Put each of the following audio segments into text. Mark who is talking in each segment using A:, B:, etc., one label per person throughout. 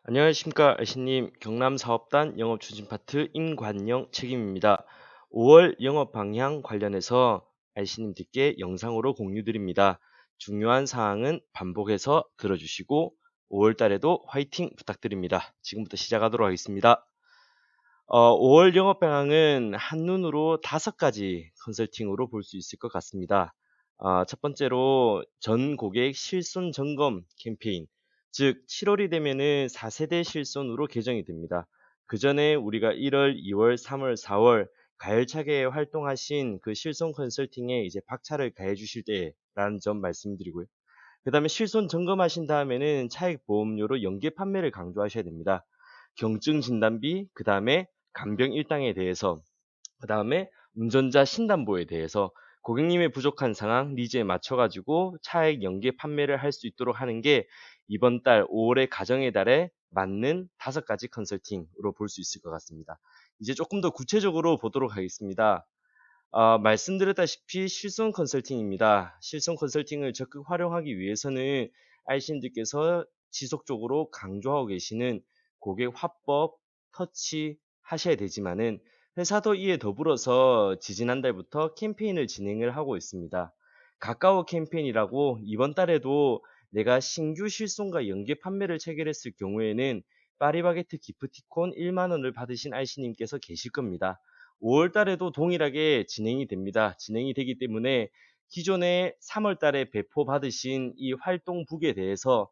A: 안녕하십니까, 애신님. 경남사업단 영업추진 파트 임관영 책임입니다. 5월 영업 방향 관련해서 애신님들께 영상으로 공유드립니다. 중요한 사항은 반복해서 들어주시고 5월 달에도 화이팅 부탁드립니다. 지금부터 시작하도록 하겠습니다. 5월 영업 방향은 한눈으로 5가지 컨설팅으로 볼 수 있을 것 같습니다. 첫 번째로 전 고객 실손 점검 캠페인, 즉 7월이 되면은 4세대 실손으로 개정이 됩니다. 그 전에 우리가 1월, 2월, 3월, 4월 가열차게 활동하신 그 실손 컨설팅에 이제 박차를 가해 주실 때라는 점 말씀드리고요. 그 다음에 실손 점검하신 다음에는 차액 보험료로 연계 판매를 강조하셔야 됩니다. 경증 진단비, 그 다음에 간병 일당에 대해서, 그 다음에 운전자 신담보에 대해서 고객님의 부족한 상황, 니즈에 맞춰가지고 차액 연계 판매를 할 수 있도록 하는 게 이번 달 5월의 가정의 달에 맞는 5가지 컨설팅으로 볼 수 있을 것 같습니다. 이제 조금 더 구체적으로 보도록 하겠습니다. 말씀드렸다시피 실손 컨설팅입니다. 실손 컨설팅을 적극 활용하기 위해서는 알신들께서 지속적으로 강조하고 계시는 고객 화법, 터치 하셔야 되지만은 회사도 이에 더불어서 지지난달부터 캠페인을 진행을 하고 있습니다. 가까워 캠페인이라고 이번 달에도 내가 신규 실손과 연계 판매를 체결했을 경우에는 파리바게트 기프티콘 1만 원을 받으신 알씨님께서 계실 겁니다. 5월 달에도 동일하게 진행이 됩니다. 진행이 되기 때문에 기존에 3월 달에 배포 받으신 이 활동북에 대해서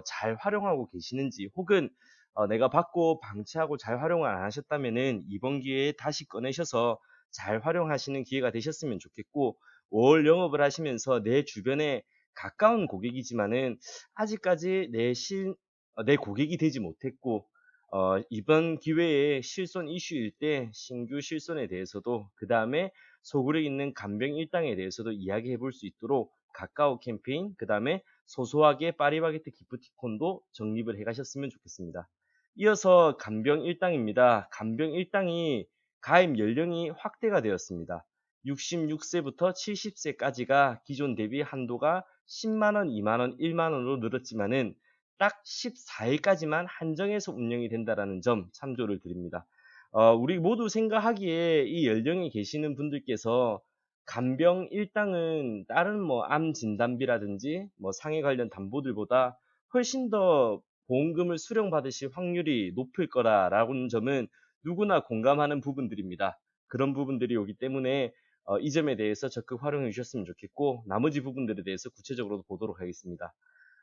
A: 잘 활용하고 계시는지, 혹은 내가 받고 방치하고 잘 활용을 안 하셨다면은 이번 기회에 다시 꺼내셔서 잘 활용하시는 기회가 되셨으면 좋겠고, 5월 영업을 하시면서 내 주변에 가까운 고객이지만은 아직까지 내 고객이 되지 못했고, 이번 기회에 실손 이슈일 때 신규 실손에 대해서도, 그 다음에 소굴에 있는 간병 일당에 대해서도 이야기해 볼 수 있도록 가까워 캠페인, 그 다음에 소소하게 파리바게트 기프티콘도 적립을 해 가셨으면 좋겠습니다. 이어서 간병 일당입니다. 간병 일당이 가입 연령이 확대가 되었습니다. 66세부터 70세까지가 기존 대비 한도가 10만원, 2만원, 1만원으로 늘었지만은 딱 14일까지만 한정해서 운영이 된다는 점 참조를 드립니다. 우리 모두 생각하기에 이 연령에 계시는 분들께서 간병 일당은 다른 뭐 암 진단비라든지 뭐 상해 관련 담보들보다 훨씬 더 보험금을 수령받으실 확률이 높을 거라라는 점은 누구나 공감하는 부분들입니다. 그런 부분들이 오기 때문에 이 점에 대해서 적극 활용해 주셨으면 좋겠고, 나머지 부분들에 대해서 구체적으로 보도록 하겠습니다.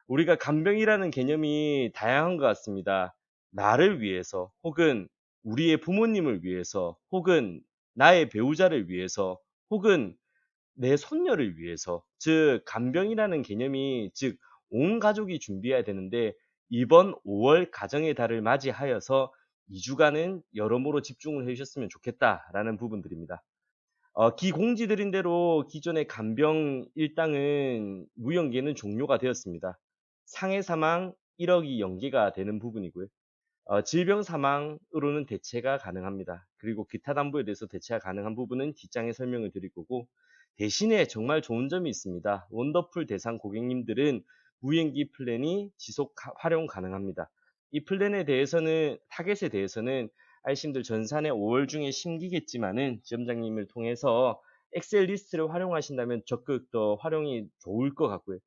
A: 우리가 간병이라는 개념이 다양한 것 같습니다. 나를 위해서, 혹은 우리의 부모님을 위해서, 혹은 나의 배우자를 위해서, 혹은 내 손녀를 위해서, 즉 간병이라는 개념이 즉 온 가족이 준비해야 되는데, 이번 5월 가정의 달을 맞이하여서 2주간은 여러모로 집중을 해주셨으면 좋겠다라는 부분들입니다. 기공지드린 대로 기존의 간병 일당은 무연계는 종료가 되었습니다. 상해 사망 1억이 연계가 되는 부분이고요. 질병 사망으로는 대체가 가능합니다. 그리고 기타 담보에 대해서 대체가 가능한 부분은 뒷장에 설명을 드릴 거고, 대신에 정말 좋은 점이 있습니다. 원더풀 대상 고객님들은 무연기 플랜이 지속 활용 가능합니다. 이 플랜에 대해서는, 타겟에 대해서는 알심들 전산에 5월 중에 심기겠지만은 지점장님을 통해서 엑셀 리스트를 활용하신다면 적극 더 활용이 좋을 것 같고요.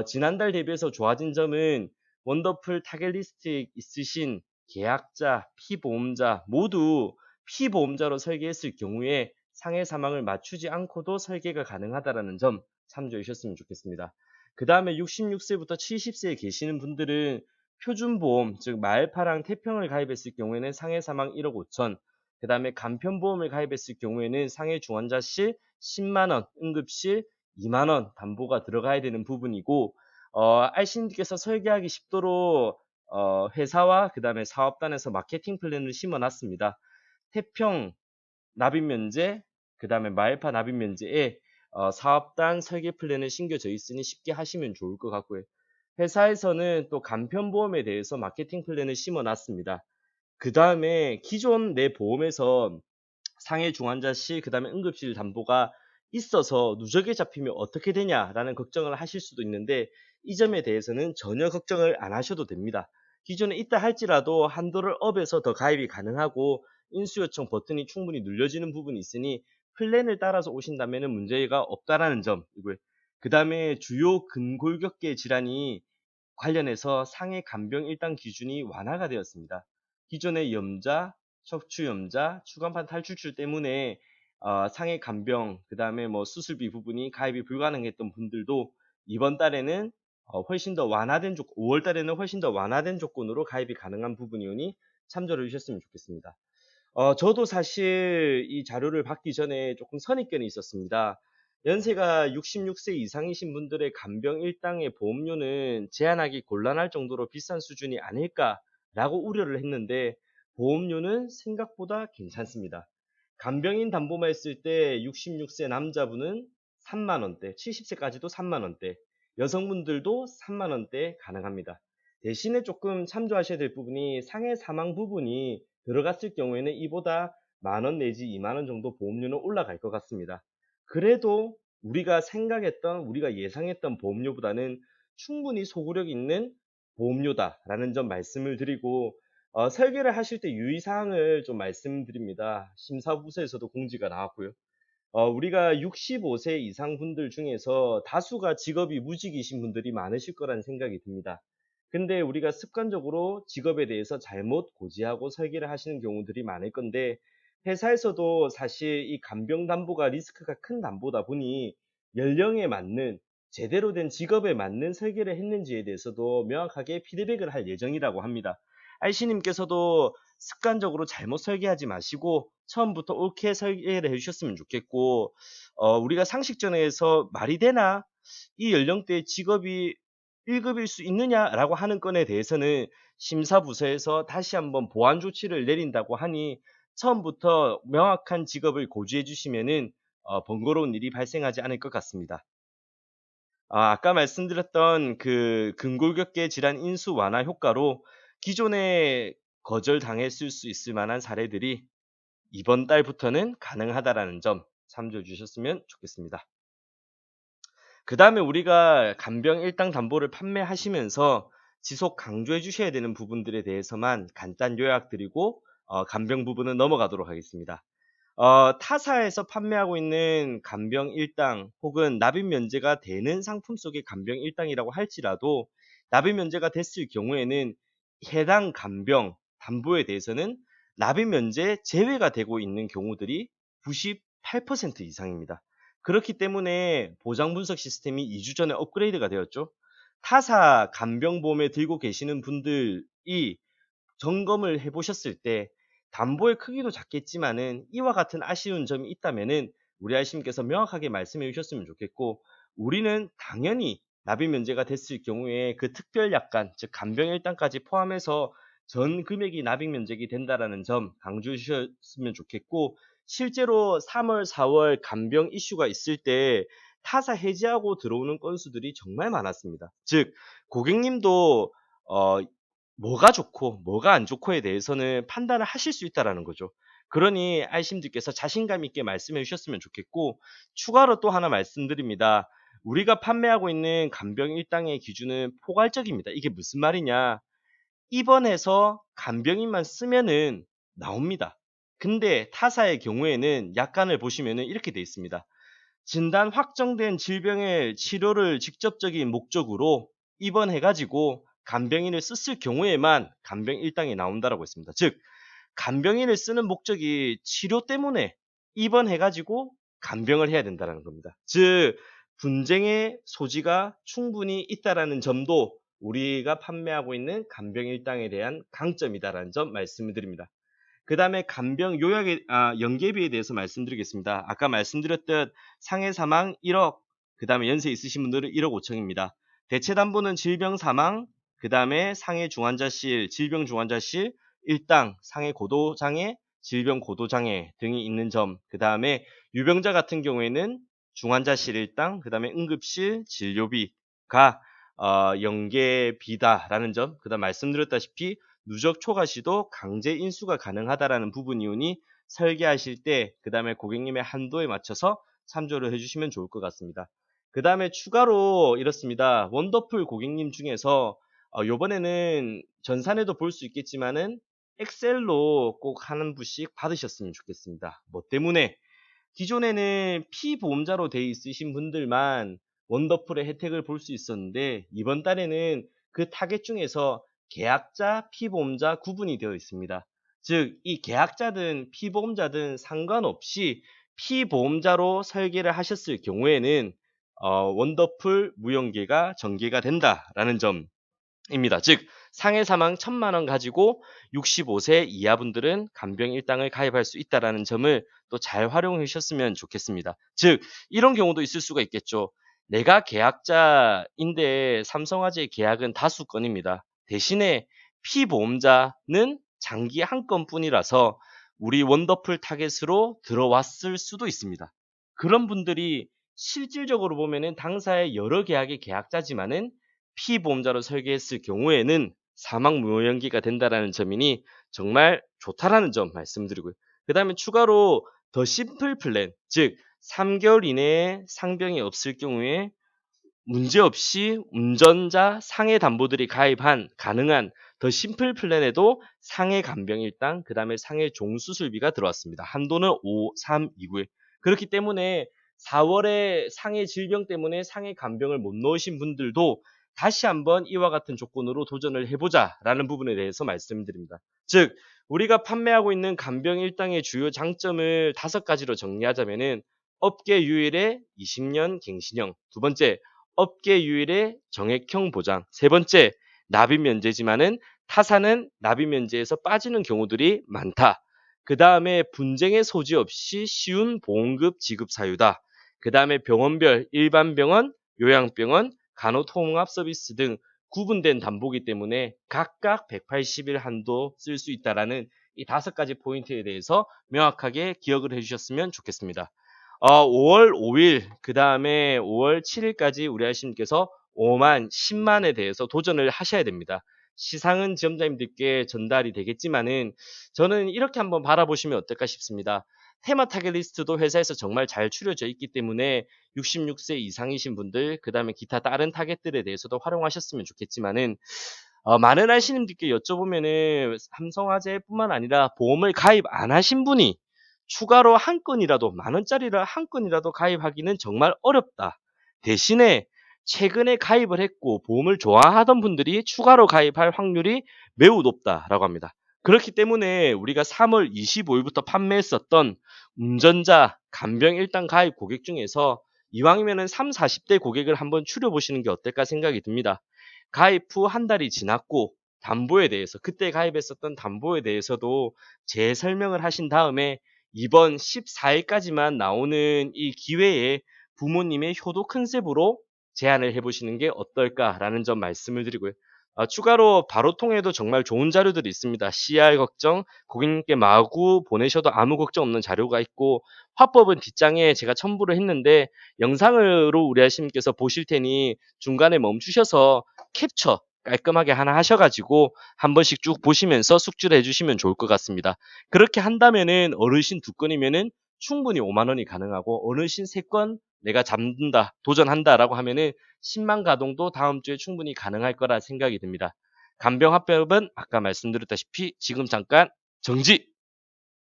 A: 지난달 대비해서 좋아진 점은 원더풀 타겟 리스트에 있으신 계약자, 피보험자 모두 피보험자로 설계했을 경우에 상해 사망을 맞추지 않고도 설계가 가능하다는 점 참조해 주셨으면 좋겠습니다. 그 다음에 66세부터 70세에 계시는 분들은 표준보험, 즉 말파랑 태평을 가입했을 경우에는 상해 사망 1억 5천, 그 다음에 간편보험을 가입했을 경우에는 상해 중환자실 10만원, 응급실 2만원 담보가 들어가야 되는 부분이고, 알신님께서 설계하기 쉽도록 회사와 그 다음에 사업단에서 마케팅 플랜을 심어놨습니다. 태평 납입 면제, 그 다음에 말파 납입 면제에 사업단 설계 플랜을 심겨져 있으니 쉽게 하시면 좋을 것 같고요. 회사에서는 또 간편보험에 대해서 마케팅 플랜을 심어놨습니다. 그 다음에 기존 내 보험에서 상해 중환자실, 그 다음에 응급실 담보가 있어서 누적에 잡히면 어떻게 되냐라는 걱정을 하실 수도 있는데, 이 점에 대해서는 전혀 걱정을 안 하셔도 됩니다. 기존에 있다 할지라도 한도를 업해서 더 가입이 가능하고 인수 요청 버튼이 충분히 눌려지는 부분이 있으니 플랜을 따라서 오신다면 문제가 없다라는 점. 그 다음에 주요 근골격계 질환이 관련해서 상해 간병 1당 기준이 완화가 되었습니다. 기존의 염자, 척추염자, 추간판 탈출출 때문에 상해 간병, 그 다음에 뭐 수술비 부분이 가입이 불가능했던 분들도 이번 달에는 훨씬 더 완화된 5월 달에는 훨씬 더 완화된 조건으로 가입이 가능한 부분이오니 참조를 해주셨으면 좋겠습니다. 저도 사실 이 자료를 받기 전에 조금 선입견이 있었습니다. 연세가 66세 이상이신 분들의 간병 일당의 보험료는 제한하기 곤란할 정도로 비싼 수준이 아닐까라고 우려를 했는데 보험료는 생각보다 괜찮습니다. 간병인 담보만 했을 때 66세 남자분은 3만 원대, 70세까지도 3만 원대, 여성분들도 3만 원대 가능합니다. 대신에 조금 참조하셔야 될 부분이 상해 사망 부분이 들어갔을 경우에는 이보다 만 원 내지 2만 원 정도 보험료는 올라갈 것 같습니다. 그래도 우리가 예상했던 보험료보다는 충분히 소구력 있는 보험료다라는 점 말씀을 드리고 설계를 하실 때 유의사항을 좀 말씀드립니다. 심사부서에서도 공지가 나왔고요. 우리가 65세 이상 분들 중에서 다수가 직업이 무직이신 분들이 많으실 거라는 생각이 듭니다. 근데 우리가 습관적으로 직업에 대해서 잘못 고지하고 설계를 하시는 경우들이 많을 건데 회사에서도 사실 이 간병 담보가 리스크가 큰 담보다 보니 연령에 맞는 제대로 된 직업에 맞는 설계를 했는지에 대해서도 명확하게 피드백을 할 예정이라고 합니다. 아이씨님께서도 습관적으로 잘못 설계하지 마시고 처음부터 옳게 설계를 해주셨으면 좋겠고 우리가 상식전에서 말이 되나? 이 연령대의 직업이 1급일 수 있느냐라고 하는 건에 대해서는 심사부서에서 다시 한번 보완 조치를 내린다고 하니 처음부터 명확한 직업을 고지해 주시면은 번거로운 일이 발생하지 않을 것 같습니다. 아까 말씀드렸던 그 근골격계 질환 인수 완화 효과로 기존에 거절당했을 수 있을 만한 사례들이 이번 달부터는 가능하다라는 점 참조해 주셨으면 좋겠습니다. 그 다음에 우리가 간병 일당 담보를 판매하시면서 지속 강조해 주셔야 되는 부분들에 대해서만 간단 요약드리고 간병 부분은 넘어가도록 하겠습니다. 타사에서 판매하고 있는 간병 일당 혹은 납입 면제가 되는 상품 속의 간병 일당이라고 할지라도 납입 면제가 됐을 경우에는 해당 간병 담보에 대해서는 납입 면제 제외가 되고 있는 경우들이 98% 이상입니다. 그렇기 때문에 보장 분석 시스템이 2주 전에 업그레이드가 되었죠. 타사 간병보험에 들고 계시는 분들이 점검을 해보셨을 때 담보의 크기도 작겠지만은 이와 같은 아쉬운 점이 있다면은 우리 아이씨님께서 명확하게 말씀해 주셨으면 좋겠고 우리는 당연히 납입 면제가 됐을 경우에 그 특별 약관 즉 간병 일당까지 포함해서 전 금액이 납입 면제가 된다라는 점 강조해 주셨으면 좋겠고 실제로 3월, 4월 간병 이슈가 있을 때 타사 해지하고 들어오는 건수들이 정말 많았습니다. 즉 고객님도 뭐가 좋고 뭐가 안 좋고에 대해서는 판단을 하실 수 있다라는 거죠. 그러니 아이심들께서 자신감 있게 말씀해 주셨으면 좋겠고 추가로 또 하나 말씀드립니다. 우리가 판매하고 있는 간병 일당의 기준은 포괄적입니다. 이게 무슨 말이냐? 입원해서 간병인만 쓰면은 나옵니다. 근데 타사의 경우에는 약관을 보시면은 이렇게 돼 있습니다. 진단 확정된 질병의 치료를 직접적인 목적으로 입원해가지고 간병인을 썼을 경우에만 간병 일당이 나온다라고 했습니다. 즉 간병인을 쓰는 목적이 치료 때문에 입원해가지고 간병을 해야 된다는 겁니다. 즉 분쟁의 소지가 충분히 있다라는 점도 우리가 판매하고 있는 간병 일당에 대한 강점이다라는 점 말씀을 드립니다. 그 다음에 간병 연계비에 대해서 말씀드리겠습니다. 아까 말씀드렸던 상해 사망 1억, 그 다음에 연세 있으신 분들은 1억 5천입니다. 대체 담보는 질병 사망, 그 다음에 상해 중환자실, 질병 중환자실, 일당, 상해 고도장애, 질병 고도장애 등이 있는 점, 그 다음에 유병자 같은 경우에는 중환자실 일당, 그 다음에 응급실 진료비가 연계비다라는 점, 그 다음 말씀드렸다시피 누적 초과 시도 강제 인수가 가능하다라는 부분이오니 설계하실 때 그 다음에 고객님의 한도에 맞춰서 참조를 해주시면 좋을 것 같습니다. 그 다음에 추가로 이렇습니다. 원더풀 고객님 중에서 요번에는 전산에도 볼 수 있겠지만은 엑셀로 꼭 한 부씩 받으셨으면 좋겠습니다. 뭐 때문에 기존에는 피보험자로 돼 있으신 분들만 원더풀의 혜택을 볼 수 있었는데 이번 달에는 그 타겟 중에서 계약자, 피보험자 구분이 되어 있습니다. 즉, 이 계약자든 피보험자든 상관없이 피보험자로 설계를 하셨을 경우에는 원더풀 무연계가 전개가 된다라는 점 입니다. 즉 상해 사망 1,000만 원 가지고 65세 이하 분들은 간병 일당을 가입할 수 있다라는 점을 또 잘 활용해 주셨으면 좋겠습니다. 즉 이런 경우도 있을 수가 있겠죠. 내가 계약자인데 삼성화재의 계약은 다수 건입니다. 대신에 피보험자는 장기 한 건뿐이라서 우리 원더풀 타겟으로 들어왔을 수도 있습니다. 그런 분들이 실질적으로 보면은 당사의 여러 계약의 계약자지만은 피보험자로 설계했을 경우에는 사망 무효연기가 된다라는 점이니 정말 좋다라는 점 말씀드리고요. 그 다음에 추가로 더 심플 플랜, 즉 3개월 이내에 상병이 없을 경우에 문제없이 운전자 상해 담보들이 가입한 가능한 더 심플 플랜에도 상해 간병 일당, 그 다음에 상해 종수술비가 들어왔습니다. 한도는 5, 3, 2구에. 그렇기 때문에 4월에 상해 질병 때문에 상해 간병을 못 넣으신 분들도 다시 한번 이와 같은 조건으로 도전을 해보자라는 부분에 대해서 말씀드립니다. 즉, 우리가 판매하고 있는 간병 일당의 주요 장점을 5가지로 정리하자면은 업계 유일의 20년 갱신형, 두 번째, 업계 유일의 정액형 보장, 세 번째, 납입 면제지만은 타사는 납입 면제에서 빠지는 경우들이 많다. 그 다음에 분쟁의 소지 없이 쉬운 보험급 지급 사유다. 그 다음에 병원별 일반 병원, 요양병원, 간호통합 서비스 등 구분된 담보기 때문에 각각 180일 한도 쓸 수 있다라는 이 5가지 포인트에 대해서 명확하게 기억을 해주셨으면 좋겠습니다. 5월 5일, 그 다음에 5월 7일까지 우리 아저씨님께서 5만, 10만에 대해서 도전을 하셔야 됩니다. 시상은 지원자님들께 전달이 되겠지만은 저는 이렇게 한번 바라보시면 어떨까 싶습니다. 테마 타겟 리스트도 회사에서 정말 잘 추려져 있기 때문에 66세 이상이신 분들, 그 다음에 기타 다른 타겟들에 대해서도 활용하셨으면 좋겠지만은 많은 아시님들께 여쭤보면은 삼성화재뿐만 아니라 보험을 가입 안 하신 분이 추가로 한 건이라도 만 원짜리를 한 건이라도 가입하기는 정말 어렵다. 대신에 최근에 가입을 했고 보험을 좋아하던 분들이 추가로 가입할 확률이 매우 높다라고 합니다. 그렇기 때문에 우리가 3월 25일부터 판매했었던 운전자 간병 일당 가입 고객 중에서 이왕이면은 3, 40대 고객을 한번 추려보시는 게 어떨까 생각이 듭니다. 가입 후 한 달이 지났고 담보에 대해서 그때 가입했었던 담보에 대해서도 재설명을 하신 다음에 이번 14일까지만 나오는 이 기회에 부모님의 효도 컨셉으로 제안을 해보시는 게 어떨까라는 점 말씀을 드리고요. 추가로 바로 통해도 정말 좋은 자료들이 있습니다. CR 걱정, 고객님께 마구 보내셔도 아무 걱정 없는 자료가 있고 화법은 뒷장에 제가 첨부를 했는데 영상으로 우리 아씨님께서 보실 테니 중간에 멈추셔서 캡처 깔끔하게 하나 하셔가지고 한 번씩 쭉 보시면서 숙지를 해주시면 좋을 것 같습니다. 그렇게 한다면은 어르신 2건이면은 충분히 5만 원이 가능하고 어르신 3건 내가 잡는다, 도전한다라고 하면은 10만 가동도 다음 주에 충분히 가능할 거라 생각이 듭니다. 간병합병은 아까 말씀드렸다시피 지금 잠깐 정지,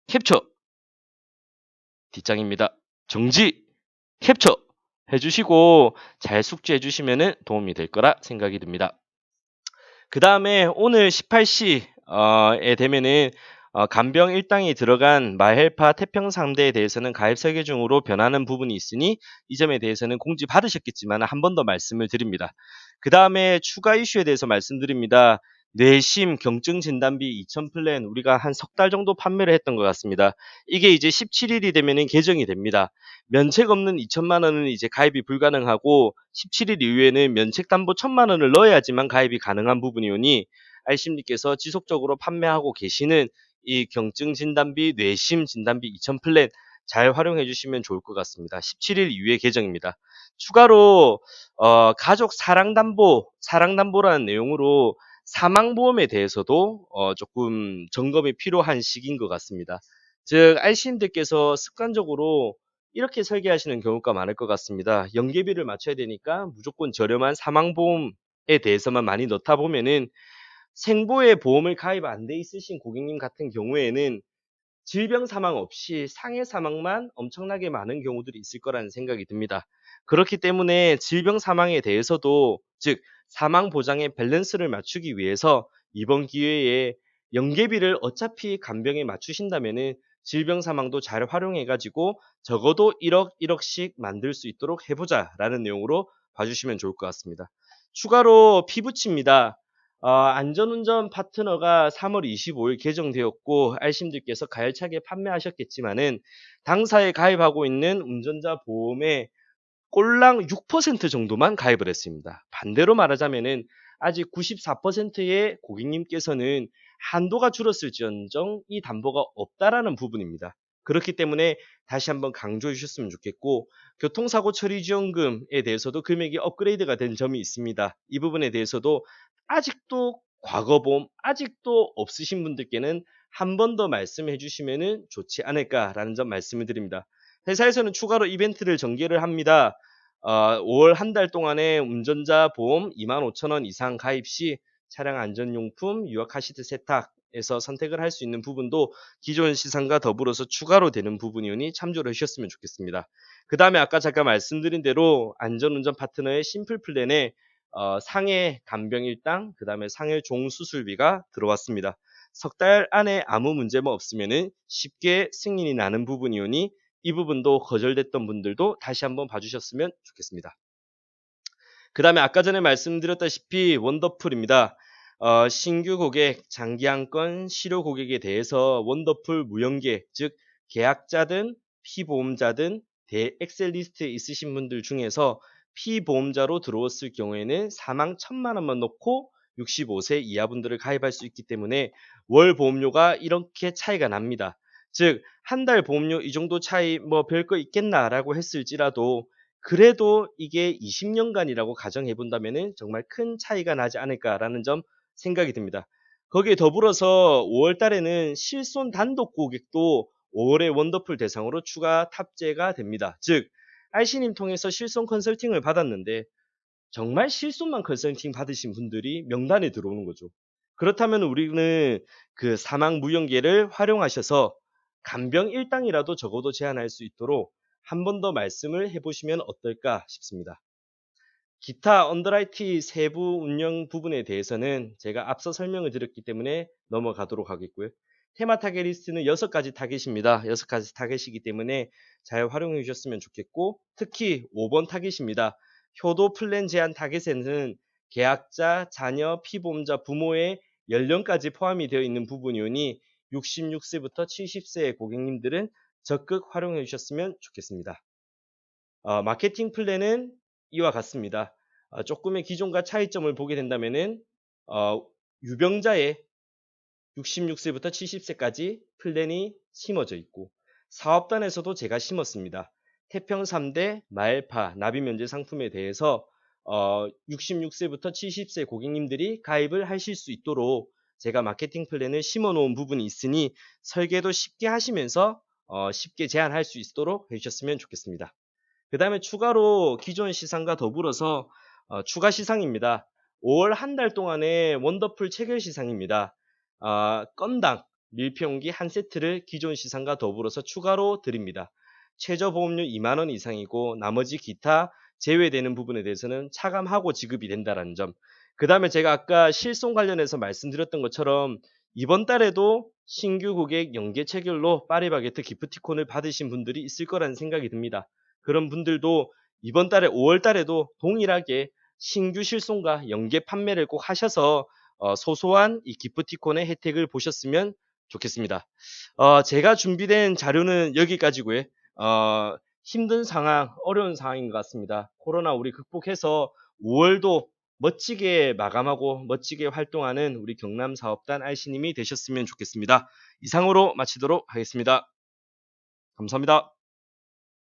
A: 캡처, 뒷장입니다. 정지, 캡처 해주시고 잘 숙지해 주시면 도움이 될 거라 생각이 듭니다. 그 다음에 오늘 18시에 되면은 간병 일당이 들어간 마헬파 태평상대에 대해서는 가입 설계 중으로 변하는 부분이 있으니 이 점에 대해서는 공지 받으셨겠지만 한 번 더 말씀을 드립니다. 그 다음에 추가 이슈에 대해서 말씀드립니다. 뇌심 경증 진단비 2000 플랜 우리가 한 석 달 정도 판매를 했던 것 같습니다. 이게 이제 17일이 되면은 개정이 됩니다. 면책 없는 2천만 원은 이제 가입이 불가능하고 17일 이후에는 면책 담보 1,000만 원을 넣어야지만 가입이 가능한 부분이오니 알심님께서 지속적으로 판매하고 계시는 이 경증 진단비, 뇌심 진단비 2000 플랜 잘 활용해 주시면 좋을 것 같습니다. 17일 이후에 개정입니다. 추가로 가족 사랑담보라는 내용으로 사망보험에 대해서도 조금 점검이 필요한 시기인 것 같습니다. 즉 알씨님들께서 습관적으로 이렇게 설계하시는 경우가 많을 것 같습니다. 연계비를 맞춰야 되니까 무조건 저렴한 사망보험 대해서만 많이 넣다 보면은 생보에 보험을 가입 안 돼 있으신 고객님 같은 경우에는 질병 사망 없이 상해 사망만 엄청나게 많은 경우들이 있을 거라는 생각이 듭니다. 그렇기 때문에 질병 사망에 대해서도, 즉 사망 보장의 밸런스를 맞추기 위해서 이번 기회에 연계비를 어차피 간병에 맞추신다면은 질병 사망도 잘 활용해 가지고 적어도 1억 1억씩 만들 수 있도록 해보자라는 내용으로 봐주시면 좋을 것 같습니다. 추가로 피부치입니다. 안전운전 파트너가 3월 25일 개정되었고 알심들께서 가열차게 판매하셨겠지만은 당사에 가입하고 있는 운전자 보험에 꼴랑 6% 정도만 가입을 했습니다. 반대로 말하자면은 아직 94%의 고객님께서는 한도가 줄었을지언정 이 담보가 없다라는 부분입니다. 그렇기 때문에 다시 한번 강조해 주셨으면 좋겠고, 교통사고 처리 지원금에 대해서도 금액이 업그레이드가 된 점이 있습니다. 이 부분에 대해서도 아직도 과거보험 아직도 없으신 분들께는 한 번 더 말씀해 주시면 좋지 않을까라는 점 말씀을 드립니다. 회사에서는 추가로 이벤트를 전개를 합니다. 5월 한 달 동안에 운전자 보험 25,000원 이상 가입 시 차량 안전용품, 유아 카시트 세탁에서 선택을 할 수 있는 부분도 기존 시상과 더불어서 추가로 되는 부분이오니 참조를 해주셨으면 좋겠습니다. 그 다음에 아까 잠깐 말씀드린 대로 안전운전 파트너의 심플 플랜에 상해 간병 일당, 그 다음에 상해 종 수술비가 들어왔습니다. 석 달 안에 아무 문제만 없으면 쉽게 승인이 나는 부분이오니 이 부분도 거절됐던 분들도 다시 한번 봐주셨으면 좋겠습니다. 그 다음에 아까 전에 말씀드렸다시피 원더풀입니다. 신규 고객, 장기한건 실효 고객에 대해서 원더풀 무연계, 즉 계약자든 피보험자든 대엑셀 리스트에 있으신 분들 중에서 피보험자로 들어왔을 경우에는 사망 1,000만 원만 넣고 65세 이하 분들을 가입할 수 있기 때문에 월 보험료가 이렇게 차이가 납니다. 즉 한 달 보험료 이 정도 차이 뭐 별거 있겠나라고 했을지라도 그래도 이게 20년간이라고 가정해 본다면은 정말 큰 차이가 나지 않을까라는 점 생각이 듭니다. 거기에 더불어서 5월 달에는 실손 단독 고객도 5월에 원더풀 대상으로 추가 탑재가 됩니다. 즉 알씨님 통해서 실손 컨설팅을 받았는데 정말 실손만 컨설팅 받으신 분들이 명단에 들어오는 거죠. 그렇다면 우리는 그 사망 무연계를 활용하셔서 간병 일당이라도 적어도 제한할 수 있도록 한 번 더 말씀을 해보시면 어떨까 싶습니다. 기타 언더라이팅 세부 운영 부분에 대해서는 제가 앞서 설명을 드렸기 때문에 넘어가도록 하겠고요. 테마 타겟 리스트는 6가지 타겟입니다. 6가지 타겟이기 때문에 잘 활용해 주셨으면 좋겠고, 특히 5번 타겟입니다. 효도 플랜 제한 타겟에는 계약자, 자녀, 피보험자, 부모의 연령까지 포함이 되어 있는 부분이오니 66세부터 70세의 고객님들은 적극 활용해 주셨으면 좋겠습니다. 마케팅 플랜은 이와 같습니다. 조금의 기존과 차이점을 보게 된다면은 유병자의 66세부터 70세까지 플랜이 심어져 있고, 사업단에서도 제가 심었습니다. 태평 3대 마엘파 나비면제 상품에 대해서 66세부터 70세 고객님들이 가입을 하실 수 있도록 제가 마케팅 플랜을 심어 놓은 부분이 있으니 설계도 쉽게 하시면서 쉽게 제한할 수 있도록 해주셨으면 좋겠습니다. 그 다음에 추가로 기존 시상과 더불어서 추가 시상입니다. 5월 한 달 동안의 원더풀 체결 시상입니다. 건당 밀폐용기 한 세트를 기존 시상과 더불어서 추가로 드립니다. 최저 보험료 2만 원 이상이고 나머지 기타 제외되는 부분에 대해서는 차감하고 지급이 된다는 점. 그 다음에 제가 아까 실손 관련해서 말씀드렸던 것처럼 이번 달에도 신규 고객 연계 체결로 파리바게트 기프티콘을 받으신 분들이 있을 거라는 생각이 듭니다. 그런 분들도 이번 달에 5월 달에도 동일하게 신규 실손과 연계 판매를 꼭 하셔서 소소한 이 기프티콘의 혜택을 보셨으면 좋겠습니다. 제가 준비된 자료는 여기까지고요. 힘든 상황, 어려운 상황인 것 같습니다. 코로나 우리 극복해서 5월도 멋지게 마감하고 멋지게 활동하는 우리 경남 사업단 알씨님이 되셨으면 좋겠습니다. 이상으로 마치도록 하겠습니다. 감사합니다.